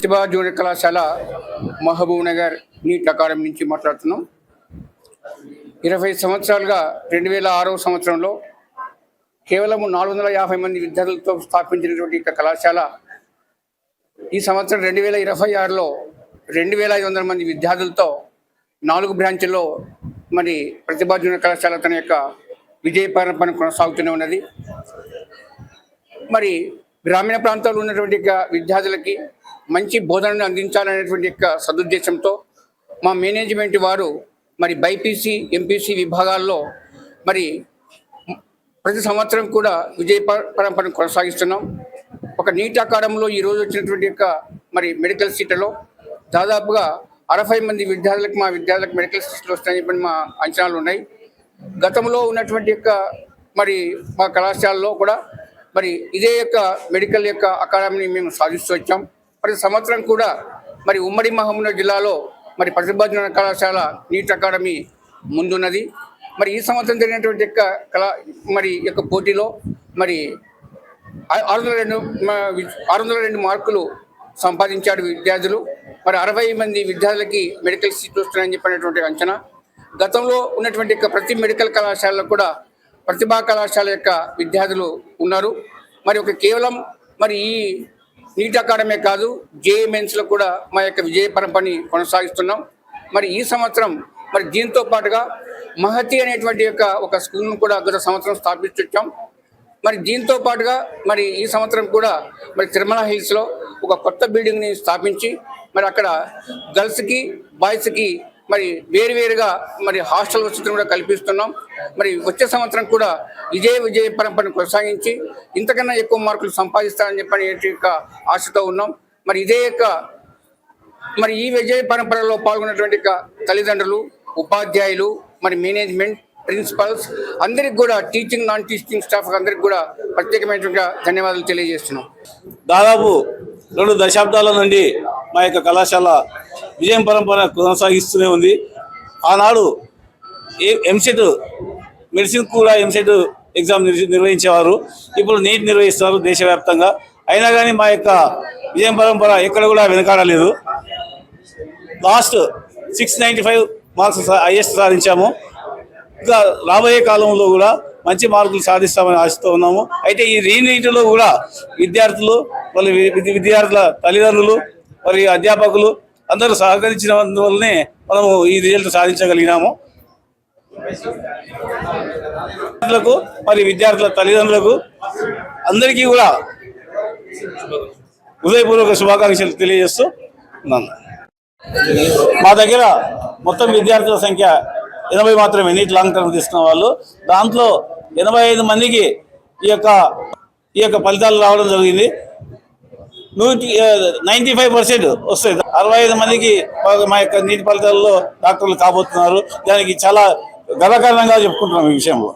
ప్రతిభా junior కళాశాల Mahabub Nagar NEET academy నుంచి మాట్లాడుతున్నాం. 20 సంవత్సరాలుగా 2006వ సంవత్సరంలో కేవలం 450 మంది విద్యార్థులతో స్థాపించినటువంటి కళాశాల ఈ సంవత్సరం 2026లో 2500 మంది విద్యార్థులతో 4 బ్రాంచ్ల్లో మరి ప్రతిభా జూనియర్ కళాశాల తన యొక్క విజయ పరంపర కొనసాగుతూనే ఉన్నది. మరి గ్రామీణ ప్రాంతాల్లో ఉన్నటువంటి విద్యార్థులకి మంచి బోధనను అందించాలనేటువంటి సదుద్దేశంతో మా మేనేజ్మెంట్ వారు మరి బైపీసీ ఎంపీసీ విభాగాల్లో మరి ప్రతి సంవత్సరం కూడా విజయ పరంపరను కొనసాగిస్తున్నాం. ఒక నీట్ అకాడమీలో ఈరోజు వచ్చినటువంటి మరి మెడికల్ సీట్లలో దాదాపుగా 60 మంది విద్యార్థులకు మా విద్యార్థులకు మెడికల్ సీట్లు వస్తాయని చెప్పి మా అంచనాలు ఉన్నాయి. గతంలో ఉన్నటువంటి మరి మా కళాశాలలో కూడా మరి ఇదే మెడికల్ అకాడమీని మేము సాధిస్తూ వచ్చాం. ప్రతి సంవత్సరం కూడా మరి ఉమ్మడి మహబూబ్నగర్ జిల్లాలో మరి ప్రతిభా జూనియర్ కళాశాల నీట్ అకాడమీ ముందున్నది. మరి ఈ సంవత్సరం జరిగినటువంటి మరి పోటీలో మరి 602 మార్కులు సంపాదించాడు విద్యార్థులు. మరి 60 మంది విద్యార్థులకి మెడికల్ సీట్లు వస్తున్నాయని చెప్పినటువంటి అంచనా. గతంలో ఉన్నటువంటి ప్రతి మెడికల్ కళాశాలలో కూడా ప్రతిభా కళాశాల విద్యార్థులు ఉన్నారు. మరి కేవలం మరి ఈ నీట్ అకాడమీ కాదు, జేఈఈ మెయిన్స్లో కూడా మా విజయ పరంపరని కొనసాగిస్తున్నాం. మరి ఈ సంవత్సరం మరి దీంతో పాటుగా మహతి అనేటువంటి ఒక స్కూల్ను కూడా గత సంవత్సరం స్థాపించాం. మరి దీంతో పాటుగా మరి ఈ సంవత్సరం కూడా మరి తిరుమల హిల్స్లో ఒక కొత్త బిల్డింగ్ని స్థాపించి మరి అక్కడ గర్ల్స్కి బాయ్స్కి మరి వేరువేరుగా మరి హాస్టల్ వసతిని కూడా కల్పిస్తున్నాం. మరి వచ్చే సంవత్సరం కూడా విజయ పరంపరను కొనసాగించి ఇంతకన్నా ఎక్కువ మార్కులు సంపాదిస్తారని చెప్పని ఆశతో ఉన్నాం. మరి ఇదే మరి ఈ విజయ పరంపరలో పాల్గొన్నటువంటి తల్లిదండ్రులు, ఉపాధ్యాయులు, మరి మేనేజ్మెంట్, ప్రిన్సిపల్స్ అందరికి కూడా టీచింగ్ నాన్ టీచింగ్ స్టాఫ్ అందరికి కూడా ప్రత్యేకమైనటువంటి ధన్యవాదాలు తెలియజేస్తున్నాం. దాదాపు 2 దశాబ్దాల నుండి మా కళాశాల విజయం పరంపర కొనసాగిస్తూనే ఉంది. ఆనాడు ఎంసెట్ మెడిసిన్ కూడా ఎంసెట్ ఎగ్జామ్ నిర్వహించేవారు. ఇప్పుడు నీట్ నిర్వహిస్తున్నారు దేశవ్యాప్తంగా. అయినా కానీ మా విజయం పరంపర ఎక్కడ కూడా వెనకాడలేదు. లాస్ట్ 695 మార్క్స్ హైయెస్ట్ సాధించాము. ఇంకా రాబోయే కాలంలో కూడా మంచి మార్కులు సాధిస్తామని ఆశిస్తూ ఉన్నాము. అయితే ఈ రీనీట్లో కూడా విద్యార్థులు, వాళ్ళ విద్యార్థుల తల్లిదండ్రులు, మరి అధ్యాపకులు అందరూ సహకరించిన వల్లనే మనము ఈ రిజల్ట్ సాధించగలిగినాము. మరి విద్యార్థుల తల్లిదండ్రులకు అందరికీ కూడా హృదయపూర్వక శుభాకాంక్షలు తెలియజేస్తూ ఉన్నాను. మా దగ్గర మొత్తం విద్యార్థుల సంఖ్య 80 మాత్రమే నీట్ లాంగ్ టర్మ్ తీసుకున్న వాళ్ళు. దాంట్లో 85 మందికి ఈ యొక్క ఫలితాలు రావడం జరిగింది. 95% వస్తాయి. 65 మందికి మా నీటి ఫలితాల్లో డాక్టర్లు కాబోతున్నారు. దానికి చాలా గర్వకారణంగా చెప్పుకుంటున్నాం ఈ విషయంలో.